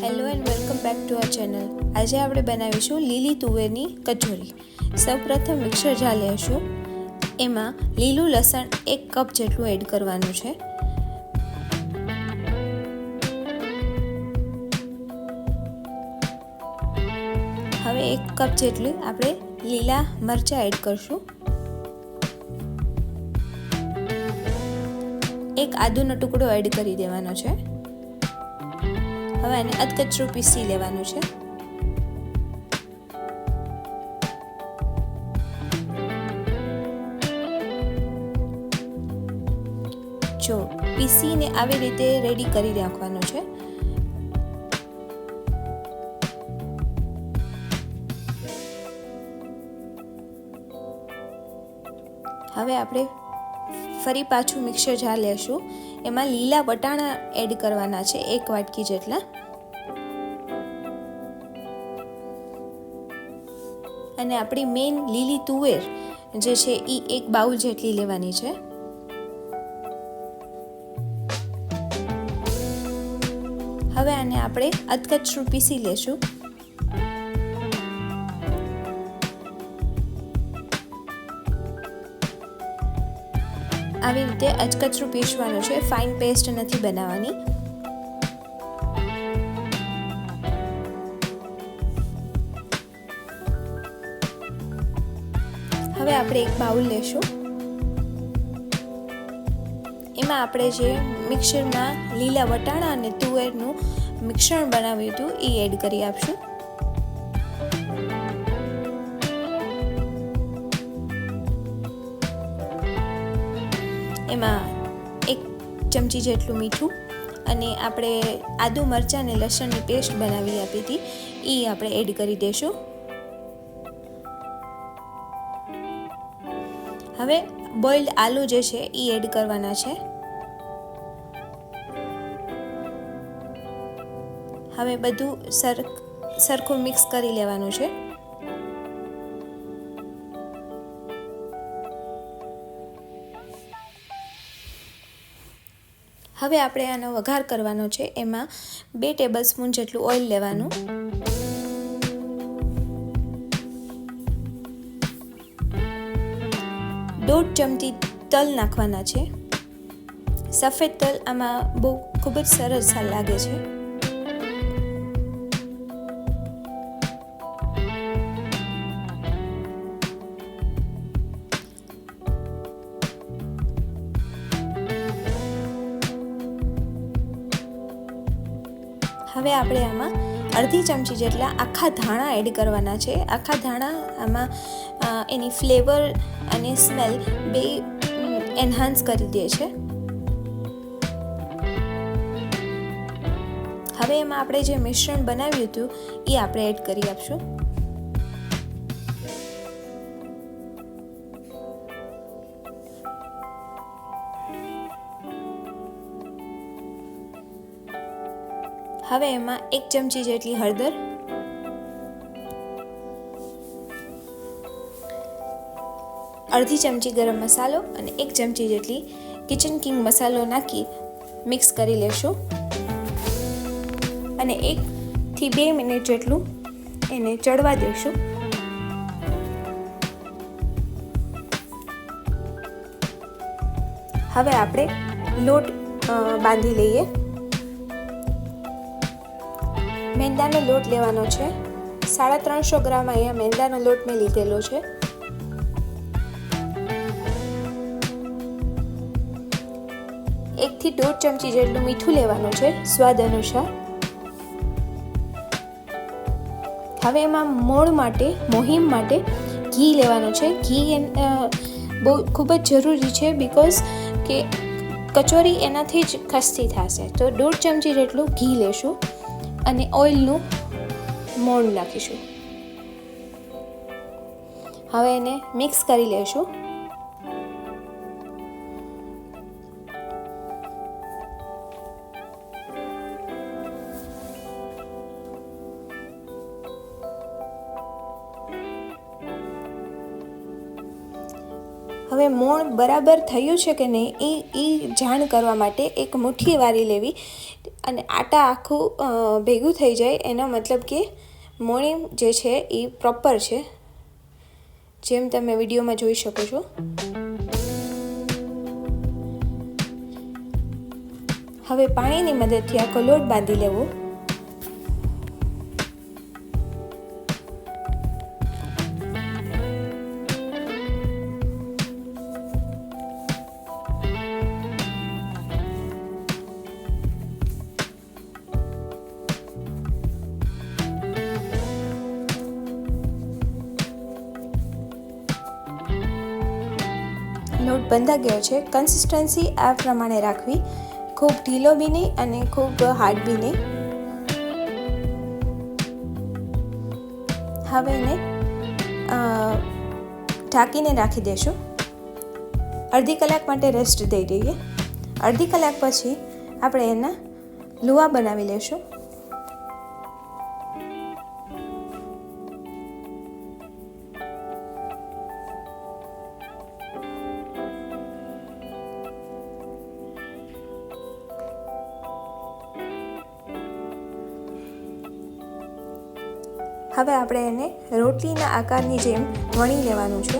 Hello and welcome back to our channel. આજે આપણે બનાવીશું લીલી તુવેરની કચોરી. સૌપ્રથમ મિક્સર જાર લેશું. એમાં લીલું લસણ 1 કપ જેટલું એડ કરવાનું છે. હવે 1 કપ જેટલી આપણે લીલા મરચાં એડ કરશું. 1 આદુનો ટુકડો એડ કરી દેવાનો છે. હવે આને અધકચરું પીસી લેવાનું છે. જો પીસીને આવી રીતે રેડી કરી રાખવાનું છે. હવે આપણે ફરી પાછું મિક્સર જાર લેશું. એમાં લીલા વટાણા એડ કરવાના છે 1 વાટકી જેટલા. અને આપણી મેઇન લીલી તુવેર જે છે એ 1 બાઉલ જેટલી લેવાની છે. હવે આને આપણે અધકચરું પીસી લેશું. આવી રીતે અધકચરું પીસવાનું છે, ફાઇન પેસ્ટ નથી બનાવવાની. હવે આપણે 1 બાઉલ લેશું. એમાં આપણે જે મિક્સરમાં લીલા વટાણા અને તુવેરનું મિશ્રણ બનાવ્યું હતું એ એડ કરી આપશું. એમાં 1 ચમચી જેટલું મીઠું અને આપણે આદુ મરચાં અને લસણની પેસ્ટ બનાવી આપી હતી એ આપણે એડ કરી દઈશું. હવે બોઇલ્ડ આલુ જે છે એ એડ કરવાના છે. હવે બધું સરખું મિક્સ કરી લેવાનું છે. હવે આપણે આનો વઘાર કરવાનો છે. એમાં 2 ટેબલસ્પૂન જેટલું ઓઇલ લેવાનું. દોઢ ચમચી તલ નાખવાના છે. સફેદ તલ આમાં બહુ ખૂબ જ સરસ લાગે છે. હવે આપણે આમાં અડધી ચમચી જેટલા આખા ધાણા એડ કરવાના છે. આખા ધાણા આમાં એની ફ્લેવર અને સ્મેલ બે એન્હાન્સ કરી દે છે. હવે એમાં આપણે જે મિશ્રણ બનાવ્યું હતું એ આપણે એડ કરી આપશું. હવે એમાં 1 ચમચી જેટલી હળદર, અડધી ચમચી ગરમ મસાલો અને 1 ચમચી જેટલી કિચન કિંગ મસાલો નાખી મિક્સ કરી લેશું. અને 1 થી 2 મિનિટ જેટલું એને ચડવા દઈશું. હવે આપણે લોટ બાંધી લઈએ. મેંદાનો લોટ લેવાનો છે. 350 ગ્રામ અહીંયા મેંદાનો લોટ મેં લીધેલો છે. થી 1.5 ચમચી જેટલું મીઠું લેવાનું છે સ્વાદ અનુસાર. હવે એમાં મોહિમ માટે ઘી લેવાનું છે. ઘી બહુ ખૂબ જ જરૂરી છે બીકોઝ કે કચોરી એનાથી જ ખસ્તી થશે. તો 1.5 ચમચી જેટલું ઘી લેશું અને ઓઇલનું મોણ નાખીશું. હવે એને મિક્સ કરી લેશું. હવે મોણ બરાબર થયું છે કે નહીં એ જાણ કરવા માટે એક મુઠ્ઠી વારી લેવી અને આટા આખું ભેગું થઈ જાય, એનો મતલબ કે મોણી જે છે એ પ્રોપર છે, જેમ તમે વિડીયોમાં જોઈ શકો છો. હવે પાણીની મદદથી આખો લોટ બાંધી લેવો. લોટ બંધા ગયો છે. કન્સિસ્ટન્સી આ પ્રમાણે રાખવી, ખૂબ ઢીલો બી નહીં અને ખૂબ હાર્ડ બી નહીં. હવે એને ઢાંકીને રાખી દેશું. અડધી કલાક માટે રેસ્ટ દઈ દઈએ. અડધી કલાક પછી આપણે એના લુવા બનાવી લેશું. હવે આપણે એને રોટલીના આકારની જેમ વણી લેવાનું છે.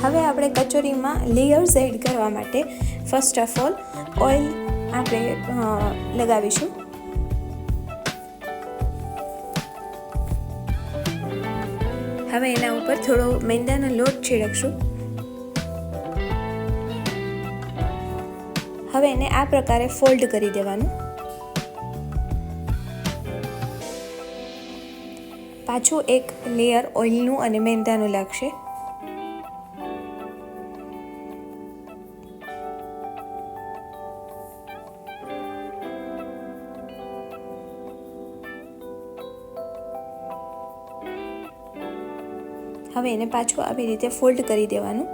હવે આપણે કચોરીમાં લેયર્સ એડ કરવા માટે ફર્સ્ટ ઓફ ઓલ ઓઇલ આપણે લગાવીશું. હવે એના ઉપર થોડો મેંદાનો લોટ છીડકશું. હવે એને આ પ્રકારે ફોલ્ડ કરી દેવાનું. પાછું એક લેયર ઓઇલનું અને મેંદાનું લાગશે. હવે એને પાછું આવી રીતે ફોલ્ડ કરી દેવાનું.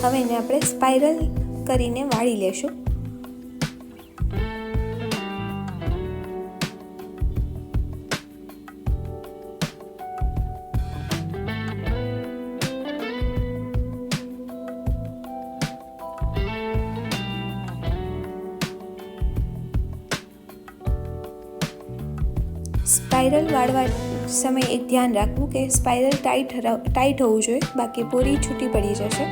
હવે એને આપણે સ્પાઇરલ કરીને વાળી લેશું. સ્પાઇરલ વાળવા સમયે એક ધ્યાન રાખવું કે સ્પાઇરલ ટાઈટ હોવું જોઈએ, બાકી પૂરી છૂટી પડી જશે.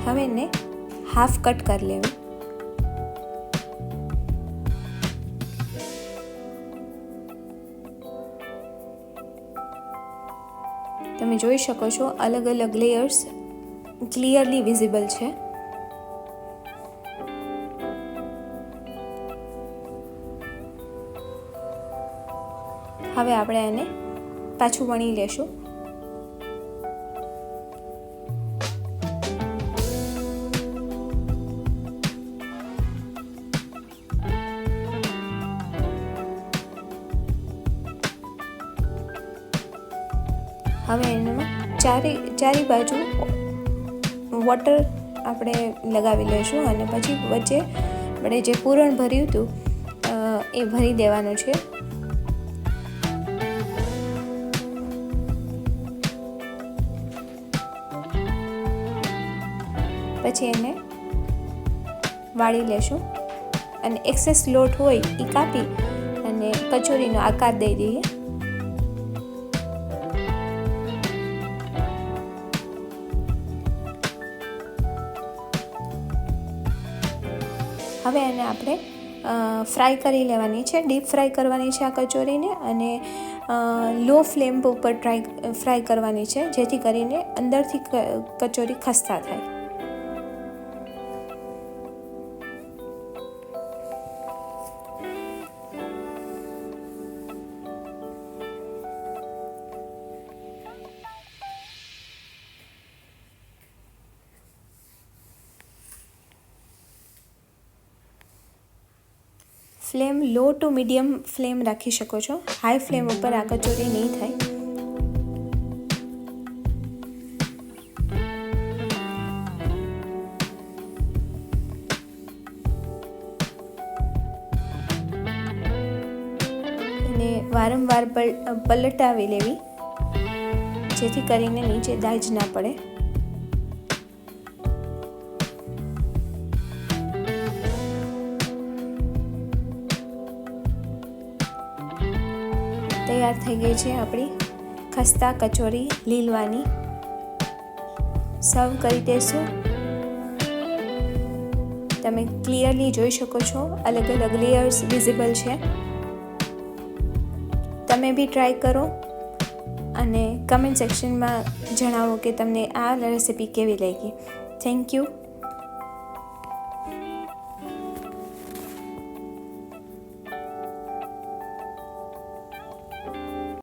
હવે એને હાફ કટ કરી લેવું. તમે જોઈ શકો છો અલગ અલગ લેયર્સ ક્લિયરલી વિઝિબલ છે. હવે આપણે એને પાછું વણી લેશું. હવે એમાં ચારે બાજુ વોટર આપણે લગાવી લઈશું અને પછી વચ્ચે આપણે જે પૂરણ ભર્યું હતું એ ભરી દેવાનું છે. પછી એને વાળી લેશું અને એક્સેસ લોટ હોય એ કાપી અને કચોરીનો આકાર દઈ દઈએ. હવે એને આપણે ફ્રાય કરી લેવાની છે, ડીપ ફ્રાય કરવાની છે આ કચોરીને, અને લો ફ્લેમ ઉપર ફ્રાય કરવાની છે, જેથી કરીને અંદરથી કચોરી ખસ્તા થાય. Flame low to medium flame રાખી શકો છો. હાઈ ફ્લેમ ઉપર આ કચોરી નહીં થાય. અને વારંવાર પલટાવી લેવી જેથી કરીને નીચે દાજ ના પડે. તૈયાર થઈ ગઈ છે આપણી ખસ્તા કચોરી લીલવાની. સર્વ કરી દેશું. તમે ક્લિયરલી જોઈ શકો છો અલગ અલગ લેયર્સ વિઝિબલ છે. તમે બી ટ્રાય કરો અને કમેન્ટ સેક્શનમાં જણાવો કે તમને આ રેસિપી કેવી લાગી. Thank you.